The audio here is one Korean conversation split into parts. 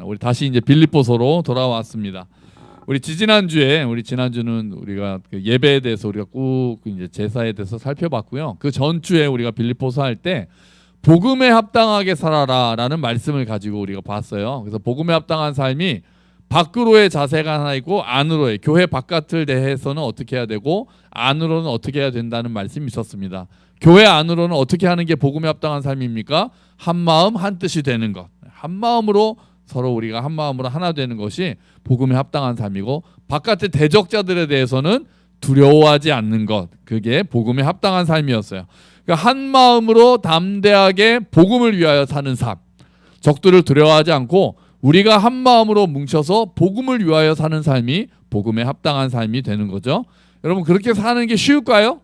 우리 다시 이제 빌립보서로 돌아왔습니다. 우리 지난주는 우리가 그 예배에 대해서 우리가 꾹 이제 제사에 대해서 살펴봤고요. 그 전주에 우리가 빌립보서 할 때 복음에 합당하게 살아라라는 말씀을 가지고 우리가 봤어요. 그래서 복음에 합당한 삶이 밖으로의 자세가 하나 있고 안으로의 교회 바깥을 대해서는 어떻게 해야 되고 안으로는 어떻게 해야 된다는 말씀이 있었습니다. 교회 안으로는 어떻게 하는 게 복음에 합당한 삶입니까? 한 마음 한 뜻이 되는 것. 한 마음으로 서로 우리가 한 마음으로 하나 되는 것이 복음에 합당한 삶이고 바깥의 대적자들에 대해서는 두려워하지 않는 것. 그게 복음에 합당한 삶이었어요. 그러니까 한 마음으로 담대하게 복음을 위하여 사는 삶. 적들을 두려워하지 않고 우리가 한 마음으로 뭉쳐서 복음을 위하여 사는 삶이 복음에 합당한 삶이 되는 거죠. 여러분 그렇게 사는 게 쉬울까요?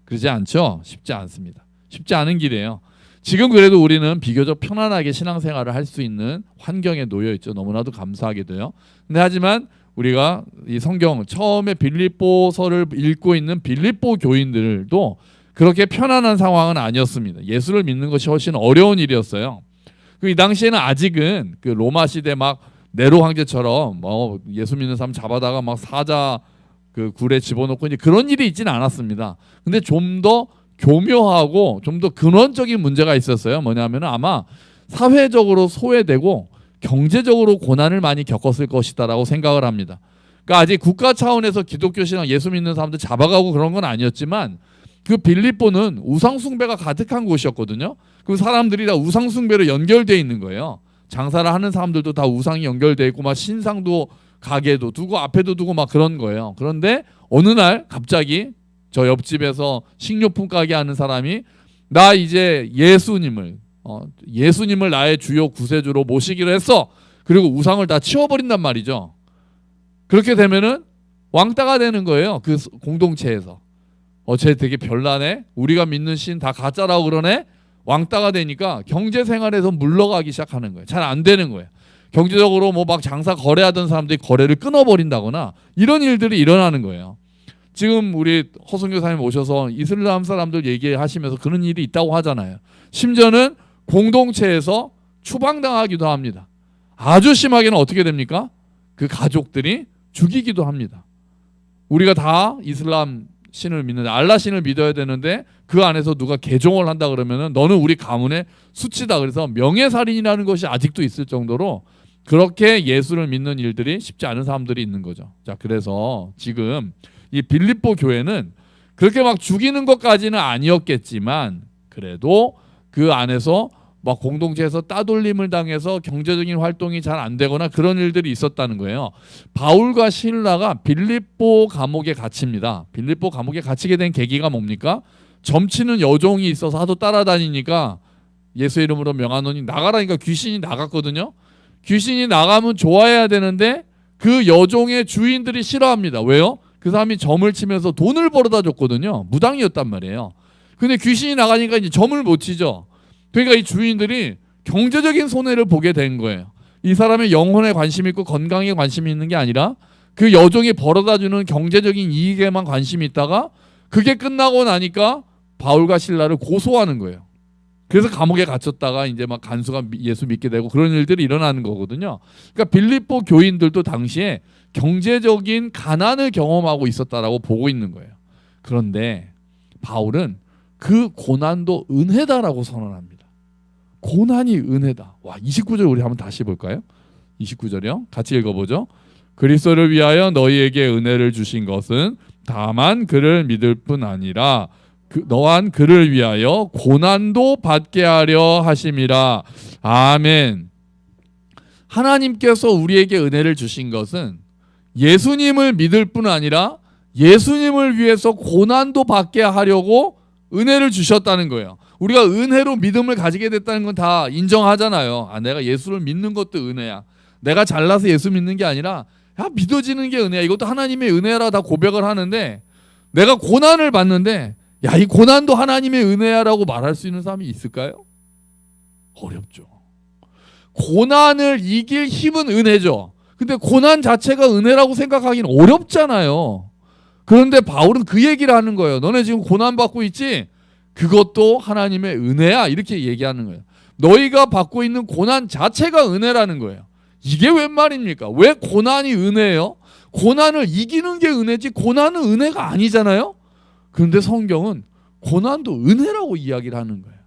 그러지 않죠. 쉽지 않습니다. 쉽지 않은 길이에요. 지금 그래도 우리는 비교적 편안하게 신앙생활을 할 수 있는 환경에 놓여 있죠. 너무나도 감사하게도요. 근데 하지만 우리가 이 성경 처음에 빌립보서를 읽고 있는 빌립보 교인들도 그렇게 편안한 상황은 아니었습니다. 예수를 믿는 것이 훨씬 어려운 일이었어요. 이 당시에는 아직은 그 로마 시대 막 네로 황제처럼 뭐 예수 믿는 사람 잡아다가 막 사자 그 굴에 집어넣고 이제 그런 일이 있지는 않았습니다. 근데 좀 더 교묘하고 좀 더 근원적인 문제가 있었어요. 뭐냐면 아마 사회적으로 소외되고 경제적으로 고난을 많이 겪었을 것이다라고 생각을 합니다. 그러니까 아직 국가 차원에서 기독교 신앙 예수 믿는 사람들 잡아가고 그런 건 아니었지만 그 빌립보는 우상숭배가 가득한 곳이었거든요. 그 사람들이 다 우상숭배로 연결되어 있는 거예요. 장사를 하는 사람들도 다 우상이 연결되어 있고 막 신상도 가게도 두고 앞에도 두고 막 그런 거예요. 그런데 어느 날 갑자기 저 옆집에서 식료품 가게 하는 사람이 나 이제 예수님을 나의 주요 구세주로 모시기로 했어. 그리고 우상을 다 치워버린단 말이죠. 그렇게 되면은 왕따가 되는 거예요. 그 공동체에서. 쟤 되게 별나네. 우리가 믿는 신 다 가짜라고 그러네. 왕따가 되니까 경제 생활에서 물러가기 시작하는 거예요. 잘 안 되는 거예요. 경제적으로 뭐 막 장사 거래하던 사람들이 거래를 끊어버린다거나 이런 일들이 일어나는 거예요. 지금 우리 허성 교사님 오셔서 이슬람 사람들 얘기하시면서 그런 일이 있다고 하잖아요. 심지어는 공동체에서 추방당하기도 합니다. 아주 심하게는 어떻게 됩니까? 그 가족들이 죽이기도 합니다. 우리가 다 이슬람 신을 믿는데 알라 신을 믿어야 되는데 그 안에서 누가 개종을 한다 그러면은 너는 우리 가문의 수치다. 그래서 명예살인이라는 것이 아직도 있을 정도로 그렇게 예수를 믿는 일들이 쉽지 않은 사람들이 있는 거죠. 자, 그래서 지금 이 빌립보 교회는 그렇게 막 죽이는 것까지는 아니었겠지만 그래도 그 안에서 막 공동체에서 따돌림을 당해서 경제적인 활동이 잘 안 되거나 그런 일들이 있었다는 거예요. 바울과 실라가 빌립보 감옥에 갇힙니다. 빌립보 감옥에 갇히게 된 계기가 뭡니까? 점치는 여종이 있어서 하도 따라다니니까 예수 이름으로 명하노니 나가라니까 귀신이 나갔거든요. 귀신이 나가면 좋아해야 되는데 그 여종의 주인들이 싫어합니다. 왜요? 그 사람이 점을 치면서 돈을 벌어다 줬거든요. 무당이었단 말이에요. 근데 귀신이 나가니까 이제 점을 못 치죠. 그러니까 이 주인들이 경제적인 손해를 보게 된 거예요. 이 사람의 영혼에 관심이 있고 건강에 관심이 있는 게 아니라 그 여종이 벌어다주는 경제적인 이익에만 관심이 있다가 그게 끝나고 나니까 바울과 실라를 고소하는 거예요. 그래서 감옥에 갇혔다가 이제 막 간수가 예수 믿게 되고 그런 일들이 일어나는 거거든요. 그러니까 빌립보 교인들도 당시에 경제적인 가난을 경험하고 있었다라고 보고 있는 거예요. 그런데 바울은 그 고난도 은혜다라고 선언합니다. 고난이 은혜다. 와, 29절 우리 한번 다시 볼까요? 29절이요. 같이 읽어보죠. 그리스도를 위하여 너희에게 은혜를 주신 것은 다만 그를 믿을 뿐 아니라 너한 그를 위하여 고난도 받게 하려 하심이라. 아멘. 하나님께서 우리에게 은혜를 주신 것은 예수님을 믿을 뿐 아니라 예수님을 위해서 고난도 받게 하려고 은혜를 주셨다는 거예요. 우리가 은혜로 믿음을 가지게 됐다는 건 다 인정하잖아요. 내가 예수를 믿는 것도 은혜야. 내가 잘나서 예수 믿는 게 아니라 믿어지는 게 은혜야. 이것도 하나님의 은혜라 다 고백을 하는데 내가 고난을 받는데 이 고난도 하나님의 은혜야라고 말할 수 있는 사람이 있을까요? 어렵죠. 고난을 이길 힘은 은혜죠. 근데 고난 자체가 은혜라고 생각하기는 어렵잖아요. 그런데 바울은 그 얘기를 하는 거예요. 너네 지금 고난받고 있지? 그것도 하나님의 은혜야. 이렇게 얘기하는 거예요. 너희가 받고 있는 고난 자체가 은혜라는 거예요. 이게 웬 말입니까? 왜 고난이 은혜예요? 고난을 이기는 게 은혜지 고난은 은혜가 아니잖아요. 그런데 성경은 고난도 은혜라고 이야기를 하는 거예요.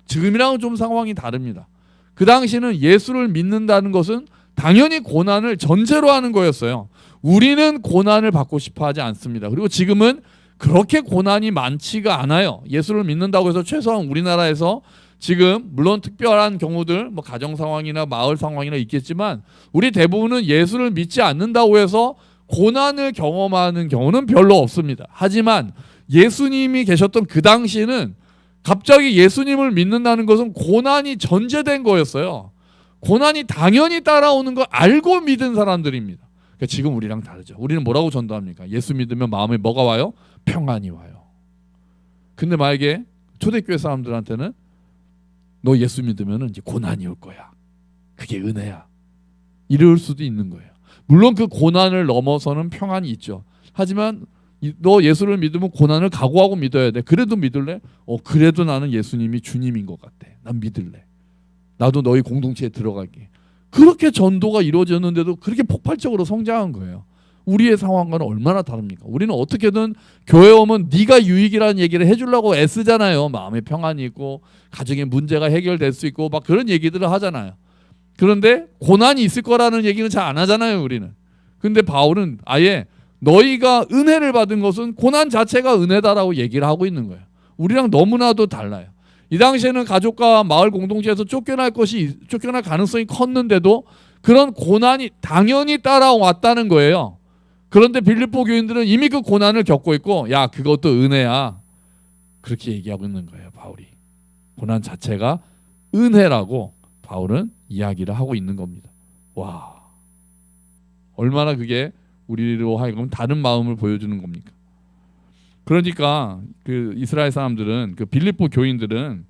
지금이랑은 좀 상황이 다릅니다. 그 당시는 예수를 믿는다는 것은 당연히 고난을 전제로 하는 거였어요. 우리는 고난을 받고 싶어 하지 않습니다. 그리고 지금은 그렇게 고난이 많지가 않아요. 예수를 믿는다고 해서 최소한 우리나라에서 지금 물론 특별한 경우들 뭐 가정 상황이나 마을 상황이나 있겠지만 우리 대부분은 예수를 믿지 않는다고 해서 고난을 경험하는 경우는 별로 없습니다. 하지만 예수님이 계셨던 그 당시에는 갑자기 예수님을 믿는다는 것은 고난이 전제된 거였어요. 고난이 당연히 따라오는 걸 알고 믿은 사람들입니다. 그러니까 지금 우리랑 다르죠. 우리는 뭐라고 전도합니까? 예수 믿으면 마음에 뭐가 와요? 평안이 와요. 근데 만약에 초대교회 사람들한테는 너 예수 믿으면 이제 고난이 올 거야. 그게 은혜야. 이럴 수도 있는 거예요. 물론 그 고난을 넘어서는 평안이 있죠. 하지만 너 예수를 믿으면 고난을 각오하고 믿어야 돼. 그래도 믿을래? 그래도 나는 예수님이 주님인 것 같아. 난 믿을래. 나도 너희 공동체에 들어갈게. 그렇게 전도가 이루어졌는데도 그렇게 폭발적으로 성장한 거예요. 우리의 상황과는 얼마나 다릅니까? 우리는 어떻게든 교회 오면 네가 유익이라는 얘기를 해주려고 애쓰잖아요. 마음에 평안이 있고 가정의 문제가 해결될 수 있고 막 그런 얘기들을 하잖아요. 그런데 고난이 있을 거라는 얘기는 잘 안 하잖아요. 우리는. 근데 바울은 아예 너희가 은혜를 받은 것은 고난 자체가 은혜다라고 얘기를 하고 있는 거예요. 우리랑 너무나도 달라요. 이 당시에는 가족과 마을 공동체에서 쫓겨날 가능성이 컸는데도 그런 고난이 당연히 따라왔다는 거예요. 그런데 빌립보 교인들은 이미 그 고난을 겪고 있고 야 그것도 은혜야. 그렇게 얘기하고 있는 거예요. 바울이. 고난 자체가 은혜라고 바울은 이야기를 하고 있는 겁니다. 와, 얼마나 그게 우리로 하여금 다른 마음을 보여주는 겁니까? 그러니까 그 이스라엘 사람들은 그 빌립보 교인들은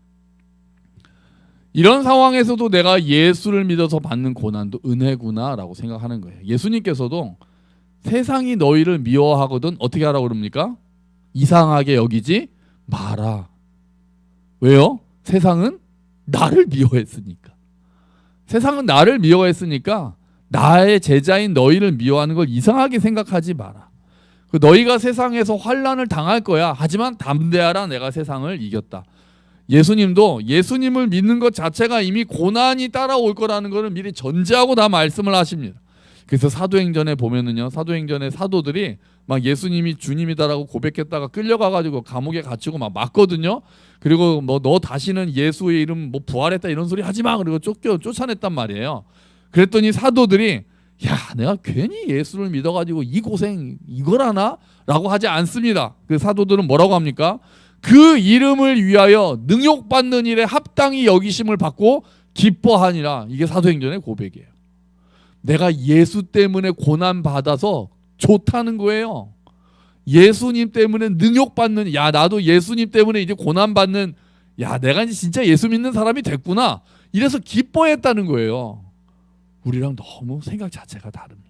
이런 상황에서도 내가 예수를 믿어서 받는 고난도 은혜구나라고 생각하는 거예요. 예수님께서도 세상이 너희를 미워하거든 어떻게 하라고 그럽니까? 이상하게 여기지 마라. 왜요? 세상은 나를 미워했으니까. 세상은 나를 미워했으니까 나의 제자인 너희를 미워하는 걸 이상하게 생각하지 마라. 너희가 세상에서 환난을 당할 거야. 하지만 담대하라. 내가 세상을 이겼다. 예수님도 예수님을 믿는 것 자체가 이미 고난이 따라올 거라는 것을 미리 전제하고 다 말씀을 하십니다. 그래서 사도행전에 보면은요, 사도행전의 사도들이 막 예수님이 주님이다라고 고백했다가 끌려가가지고 감옥에 갇히고 막 맞거든요. 그리고 뭐 너 다시는 예수의 이름 뭐 부활했다 이런 소리 하지 마. 그리고 쫓아냈단 말이에요. 그랬더니 사도들이 야 내가 괜히 예수를 믿어가지고 이 고생 이걸 하나? 라고 하지 않습니다. 그 사도들은 뭐라고 합니까? 그 이름을 위하여 능욕받는 일에 합당히 여기심을 받고 기뻐하니라. 이게 사도행전의 고백이에요. 내가 예수 때문에 고난받아서 좋다는 거예요. 예수님 때문에 능욕받는, 야 나도 예수님 때문에 이제 고난받는, 야 내가 이제 진짜 예수 믿는 사람이 됐구나. 이래서 기뻐했다는 거예요. 우리랑 너무 생각 자체가 다릅니다.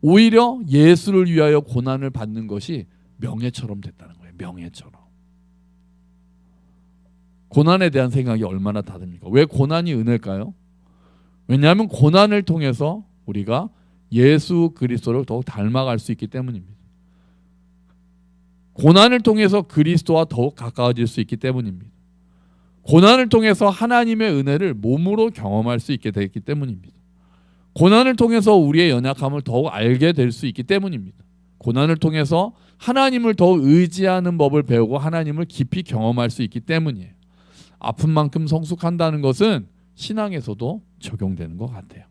오히려 예수를 위하여 고난을 받는 것이 명예처럼 됐다는 거예요. 명예처럼. 고난에 대한 생각이 얼마나 다릅니까? 왜 고난이 은혜일까요? 왜냐하면 고난을 통해서 우리가 예수 그리스도를 더욱 닮아갈 수 있기 때문입니다. 고난을 통해서 그리스도와 더욱 가까워질 수 있기 때문입니다. 고난을 통해서 하나님의 은혜를 몸으로 경험할 수 있게 되기 때문입니다. 고난을 통해서 우리의 연약함을 더욱 알게 될 수 있기 때문입니다. 고난을 통해서 하나님을 더욱 의지하는 법을 배우고 하나님을 깊이 경험할 수 있기 때문이에요. 아픈 만큼 성숙한다는 것은 신앙에서도 적용되는 것 같아요.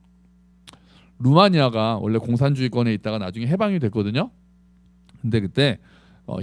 루마니아가 원래 공산주의권에 있다가 나중에 해방이 됐거든요. 근데 그때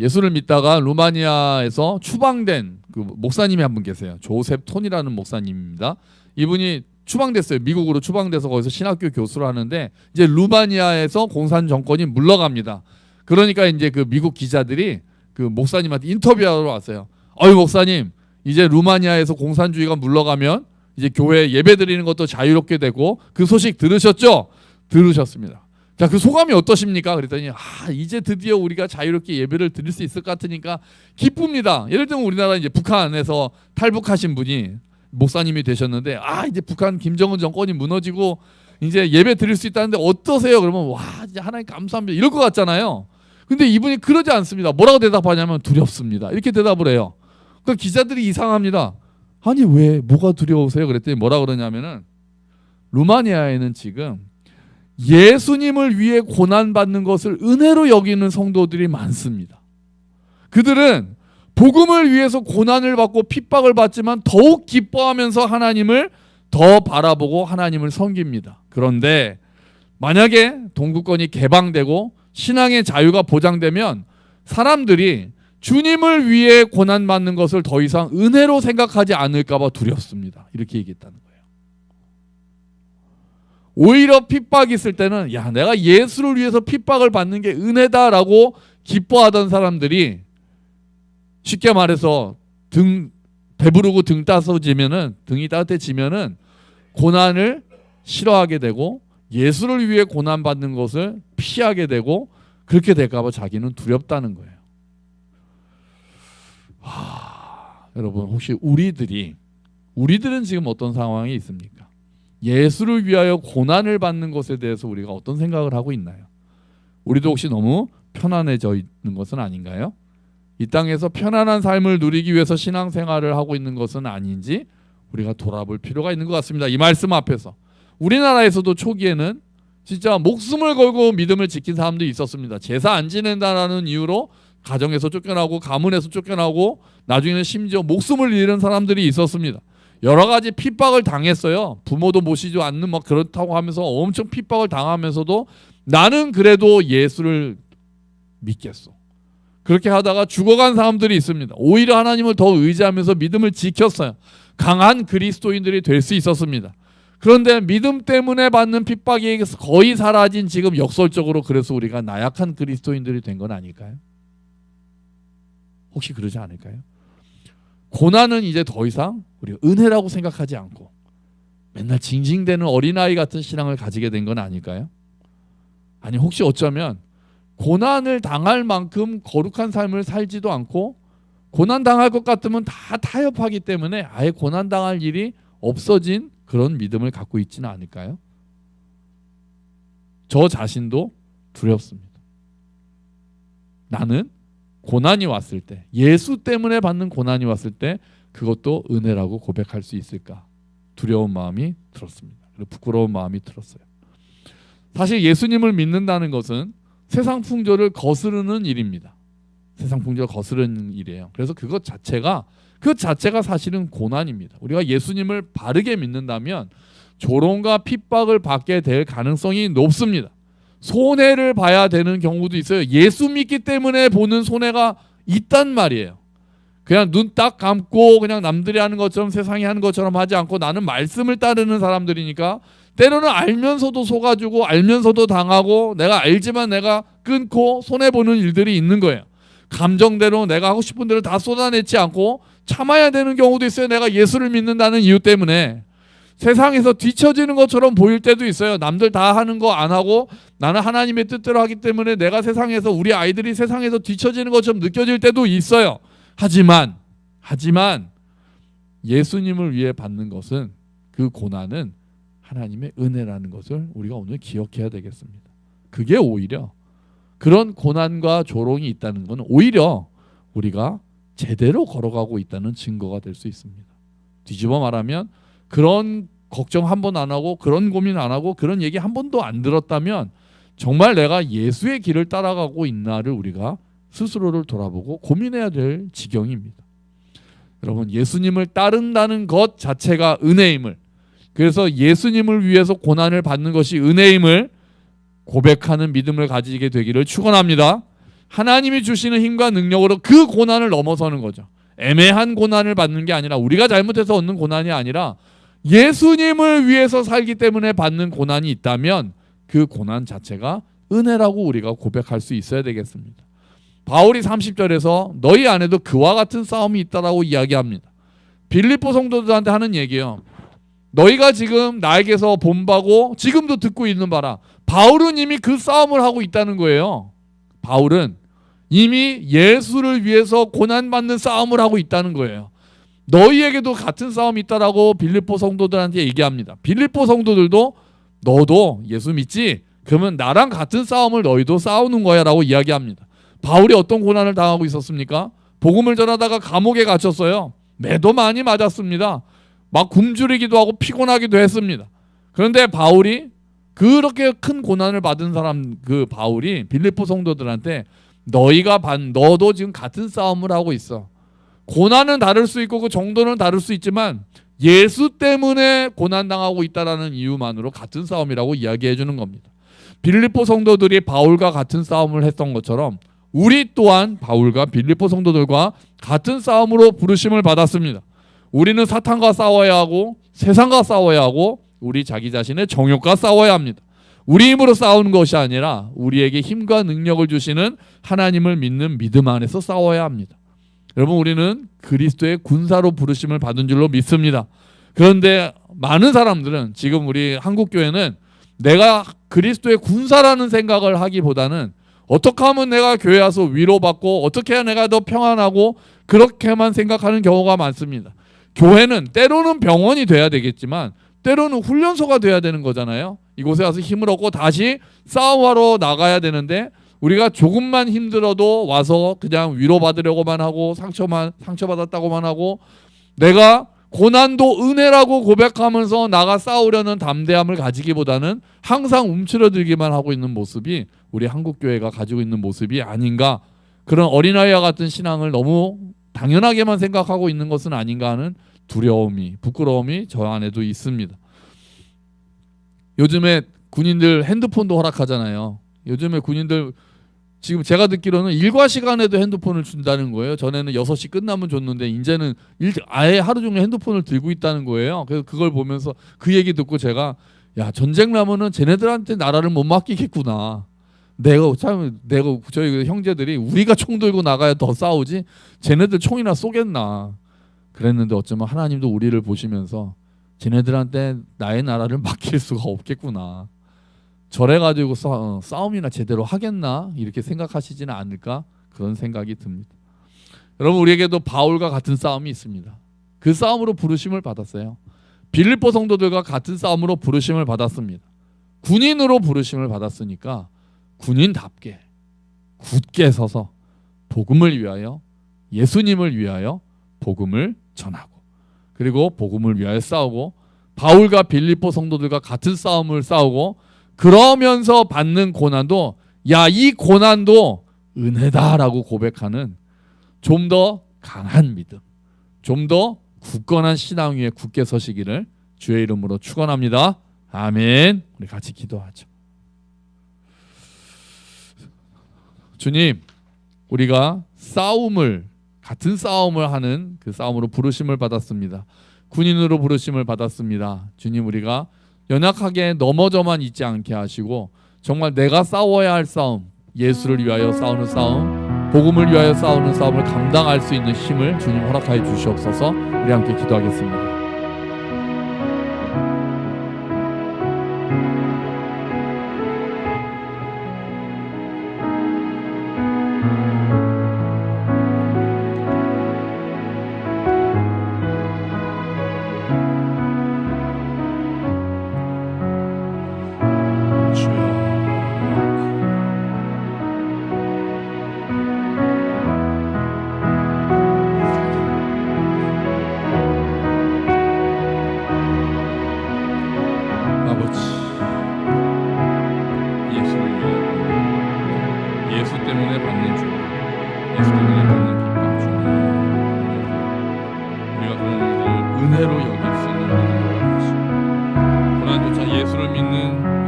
예수를 믿다가 루마니아에서 추방된 그 목사님이 한 분 계세요. 조셉 톤이라는 목사님입니다. 이분이 추방됐어요. 미국으로 추방돼서 거기서 신학교 교수를 하는데 이제 루마니아에서 공산 정권이 물러갑니다. 그러니까 이제 그 미국 기자들이 그 목사님한테 인터뷰하러 왔어요. 어이 목사님, 이제 루마니아에서 공산주의가 물러가면 이제 교회 예배 드리는 것도 자유롭게 되고 그 소식 들으셨죠? 들으셨습니다. 자, 그 소감이 어떠십니까? 그랬더니 이제 드디어 우리가 자유롭게 예배를 드릴 수 있을 것 같으니까 기쁩니다. 예를 들면 우리나라 이제 북한에서 탈북하신 분이 목사님이 되셨는데 이제 북한 김정은 정권이 무너지고 이제 예배 드릴 수 있다는데 어떠세요? 그러면 이제 하나님 감사합니다. 이럴 것 같잖아요. 근데 이분이 그러지 않습니다. 뭐라고 대답하냐면 두렵습니다. 이렇게 대답을 해요. 그 기자들이 이상합니다. 아니 왜 뭐가 두려우세요? 그랬더니 뭐라 그러냐면은 루마니아에는 지금 예수님을 위해 고난받는 것을 은혜로 여기는 성도들이 많습니다. 그들은 복음을 위해서 고난을 받고 핍박을 받지만 더욱 기뻐하면서 하나님을 더 바라보고 하나님을 섬깁니다. 그런데 만약에 동구권이 개방되고 신앙의 자유가 보장되면 사람들이 주님을 위해 고난받는 것을 더 이상 은혜로 생각하지 않을까 봐 두렵습니다. 이렇게 얘기했다는 거예요. 오히려 핍박이 있을 때는 내가 예수를 위해서 핍박을 받는 게 은혜다라고 기뻐하던 사람들이 쉽게 말해서 배부르고 등이 따뜻해지면은 고난을 싫어하게 되고 예수를 위해 고난받는 것을 피하게 되고 그렇게 될까 봐 자기는 두렵다는 거예요. 여러분 혹시 우리들은 지금 어떤 상황이 있습니까? 예수를 위하여 고난을 받는 것에 대해서 우리가 어떤 생각을 하고 있나요? 우리도 혹시 너무 편안해져 있는 것은 아닌가요? 이 땅에서 편안한 삶을 누리기 위해서 신앙생활을 하고 있는 것은 아닌지 우리가 돌아볼 필요가 있는 것 같습니다. 이 말씀 앞에서 우리나라에서도 초기에는 진짜 목숨을 걸고 믿음을 지킨 사람들이 있었습니다. 제사 안 지낸다라는 이유로 가정에서 쫓겨나고 가문에서 쫓겨나고 나중에는 심지어 목숨을 잃은 사람들이 있었습니다. 여러 가지 핍박을 당했어요. 부모도 모시지 않는 그렇다고 하면서 엄청 핍박을 당하면서도 나는 그래도 예수를 믿겠어. 그렇게 하다가 죽어간 사람들이 있습니다. 오히려 하나님을 더 의지하면서 믿음을 지켰어요. 강한 그리스도인들이 될 수 있었습니다. 그런데 믿음 때문에 받는 핍박이 거의 사라진 지금 역설적으로 그래서 우리가 나약한 그리스도인들이 된 건 아닐까요? 혹시 그러지 않을까요? 고난은 이제 더 이상 우리가 은혜라고 생각하지 않고 맨날 징징대는 어린아이 같은 신앙을 가지게 된 건 아닐까요? 아니 혹시 어쩌면 고난을 당할 만큼 거룩한 삶을 살지도 않고 고난 당할 것 같으면 다 타협하기 때문에 아예 고난 당할 일이 없어진 그런 믿음을 갖고 있지는 않을까요? 저 자신도 두렵습니다. 나는 고난이 왔을 때, 예수 때문에 받는 고난이 왔을 때 그것도 은혜라고 고백할 수 있을까? 두려운 마음이 들었습니다. 그리고 부끄러운 마음이 들었어요. 사실 예수님을 믿는다는 것은 세상 풍조를 거스르는 일입니다. 세상 풍조를 거스르는 일이에요. 그래서 그 자체가 사실은 고난입니다. 우리가 예수님을 바르게 믿는다면 조롱과 핍박을 받게 될 가능성이 높습니다. 손해를 봐야 되는 경우도 있어요. 예수 믿기 때문에 보는 손해가 있단 말이에요. 그냥 눈 딱 감고 그냥 남들이 하는 것처럼 세상이 하는 것처럼 하지 않고 나는 말씀을 따르는 사람들이니까 때로는 알면서도 속아주고 알면서도 당하고 내가 알지만 내가 끊고 손해보는 일들이 있는 거예요. 감정대로 내가 하고 싶은 대로 다 쏟아내지 않고 참아야 되는 경우도 있어요. 내가 예수를 믿는다는 이유 때문에. 세상에서 뒤처지는 것처럼 보일 때도 있어요. 남들 다 하는 거 안 하고 나는 하나님의 뜻대로 하기 때문에 내가 세상에서 우리 아이들이 세상에서 뒤처지는 것처럼 느껴질 때도 있어요. 하지만 예수님을 위해 받는 것은 그 고난은 하나님의 은혜라는 것을 우리가 오늘 기억해야 되겠습니다. 그게 오히려 그런 고난과 조롱이 있다는 건 오히려 우리가 제대로 걸어가고 있다는 증거가 될 수 있습니다. 뒤집어 말하면 그런 걱정 한 번 안 하고 그런 고민 안 하고 그런 얘기 한 번도 안 들었다면 정말 내가 예수의 길을 따라가고 있나를 우리가 스스로를 돌아보고 고민해야 될 지경입니다. 여러분 예수님을 따른다는 것 자체가 은혜임을, 그래서 예수님을 위해서 고난을 받는 것이 은혜임을 고백하는 믿음을 가지게 되기를 축원합니다. 하나님이 주시는 힘과 능력으로 그 고난을 넘어서는 거죠. 애매한 고난을 받는 게 아니라 우리가 잘못해서 얻는 고난이 아니라 예수님을 위해서 살기 때문에 받는 고난이 있다면 그 고난 자체가 은혜라고 우리가 고백할 수 있어야 되겠습니다. 바울이 30절에서 너희 안에도 그와 같은 싸움이 있다라고 이야기합니다. 빌립보 성도들한테 하는 얘기예요. 너희가 지금 나에게서 본받고 지금도 듣고 있는 바라 바울은 이미 그 싸움을 하고 있다는 거예요. 바울은 이미 예수를 위해서 고난받는 싸움을 하고 있다는 거예요. 너희에게도 같은 싸움이 있다라고 빌립보 성도들한테 얘기합니다. 빌립보 성도들도 너도 예수 믿지? 그러면 나랑 같은 싸움을 너희도 싸우는 거야 라고 이야기합니다. 바울이 어떤 고난을 당하고 있었습니까? 복음을 전하다가 감옥에 갇혔어요. 매도 많이 맞았습니다. 막 굶주리기도 하고 피곤하기도 했습니다. 그런데 바울이 그렇게 큰 고난을 받은 사람, 그 바울이 빌립보 성도들한테 너도 지금 같은 싸움을 하고 있어. 고난은 다를 수 있고 그 정도는 다를 수 있지만 예수 때문에 고난당하고 있다라는 이유만으로 같은 싸움이라고 이야기해 주는 겁니다. 빌립보 성도들이 바울과 같은 싸움을 했던 것처럼 우리 또한 바울과 빌립보 성도들과 같은 싸움으로 부르심을 받았습니다. 우리는 사탄과 싸워야 하고 세상과 싸워야 하고 우리 자기 자신의 정욕과 싸워야 합니다. 우리 힘으로 싸우는 것이 아니라 우리에게 힘과 능력을 주시는 하나님을 믿는 믿음 안에서 싸워야 합니다. 여러분, 우리는 그리스도의 군사로 부르심을 받은 줄로 믿습니다. 그런데 많은 사람들은 지금 우리 한국교회는 내가 그리스도의 군사라는 생각을 하기보다는 어떻게 하면 내가 교회 와서 위로받고 어떻게 해야 내가 더 평안하고 그렇게만 생각하는 경우가 많습니다. 교회는 때로는 병원이 돼야 되겠지만 때로는 훈련소가 돼야 되는 거잖아요. 이곳에 와서 힘을 얻고 다시 싸움하러 나가야 되는데 우리가 조금만 힘들어도 와서 그냥 위로받으려고만 하고 상처받았다고만 하고 내가 고난도 은혜라고 고백하면서 나가 싸우려는 담대함을 가지기보다는 항상 움츠러들기만 하고 있는 모습이 우리 한국교회가 가지고 있는 모습이 아닌가, 그런 어린아이와 같은 신앙을 너무 당연하게만 생각하고 있는 것은 아닌가 하는 두려움이, 부끄러움이 저 안에도 있습니다. 요즘에 군인들 핸드폰도 허락하잖아요. 요즘에 군인들 지금 제가 듣기로는 일과 시간에도 핸드폰을 준다는 거예요. 전에는 6시 끝나면 줬는데 이제는 아예 하루 종일 핸드폰을 들고 있다는 거예요. 그래서 그걸 보면서 그 얘기 듣고 제가 야, 전쟁 나면은 쟤네들한테 나라를 못 맡기겠구나. 내가 저희 형제들이 우리가 총 들고 나가야 더 싸우지 쟤네들 총이나 쏘겠나 그랬는데 어쩌면 하나님도 우리를 보시면서 쟤네들한테 나의 나라를 맡길 수가 없겠구나. 저래가지고 싸움이나 제대로 하겠나 이렇게 생각하시지는 않을까 그런 생각이 듭니다. 여러분, 우리에게도 바울과 같은 싸움이 있습니다. 그 싸움으로 부르심을 받았어요. 빌립보 성도들과 같은 싸움으로 부르심을 받았습니다. 군인으로 부르심을 받았으니까 군인답게 굳게 서서 복음을 위하여, 예수님을 위하여 복음을 전하고, 그리고 복음을 위하여 싸우고, 바울과 빌립보 성도들과 같은 싸움을 싸우고, 그러면서 받는 고난도 야, 이 고난도 은혜다라고 고백하는 좀 더 강한 믿음, 좀 더 굳건한 신앙 위에 굳게 서시기를 주의 이름으로 축원합니다. 아멘. 우리 같이 기도하죠. 주님, 우리가 같은 싸움을 하는 그 싸움으로 부르심을 받았습니다. 군인으로 부르심을 받았습니다. 주님, 우리가 연약하게 넘어져만 있지 않게 하시고 정말 내가 싸워야 할 싸움, 예수를 위하여 싸우는 싸움, 복음을 위하여 싸우는 싸움을 감당할 수 있는 힘을 주님 허락하여 주시옵소서. 우리 함께 기도하겠습니다. 은혜로 여길 수 있는 은혜를 주시고, 고난조차 예수를 믿는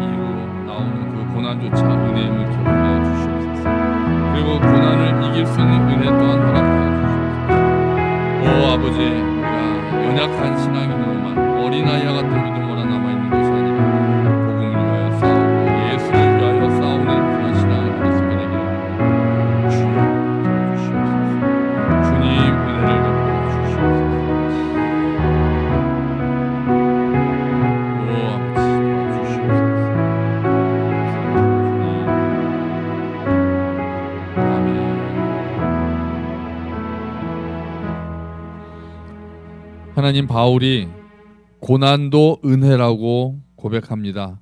이유로 나오는 그 고난조차 은혜임을 기억하여 주시옵소서. 그리고 고난을 이길 수 있는 은혜 또한 허락하여 주시옵소서. 오 아버지, 우리가 연약한 신앙인으로만 어린아이와 같은 믿음으로 남아있는 것이 아니라 복음을 위하여 싸우고 예수를 위하여 싸우는 그런 신앙을 가질 수 있게 되기를 주여 주시옵소서. 주님 은혜를 베풀어 주시옵소서. 하나님, 바울이 고난도 은혜라고 고백합니다.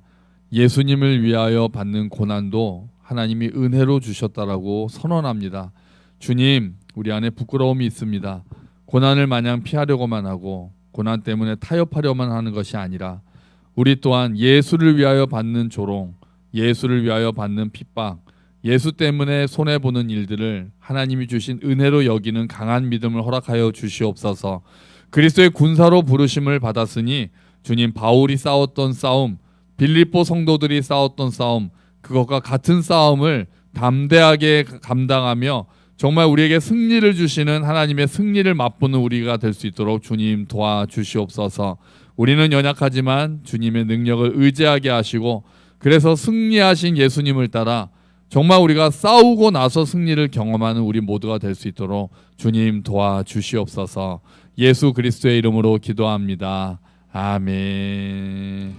예수님을 위하여 받는 고난도 하나님이 은혜로 주셨다라고 선언합니다. 주님, 우리 안에 부끄러움이 있습니다. 고난을 마냥 피하려고만 하고 고난 때문에 타협하려만 하는 것이 아니라 우리 또한 예수를 위하여 받는 조롱, 예수를 위하여 받는 핍박, 예수 때문에 손해보는 일들을 하나님이 주신 은혜로 여기는 강한 믿음을 허락하여 주시옵소서. 그리스도의 군사로 부르심을 받았으니 주님, 바울이 싸웠던 싸움, 빌립보 성도들이 싸웠던 싸움, 그것과 같은 싸움을 담대하게 감당하며 정말 우리에게 승리를 주시는 하나님의 승리를 맛보는 우리가 될 수 있도록 주님 도와주시옵소서. 우리는 연약하지만 주님의 능력을 의지하게 하시고, 그래서 승리하신 예수님을 따라 정말 우리가 싸우고 나서 승리를 경험하는 우리 모두가 될 수 있도록 주님 도와주시옵소서. 예수 그리스도의 이름으로 기도합니다. 아멘.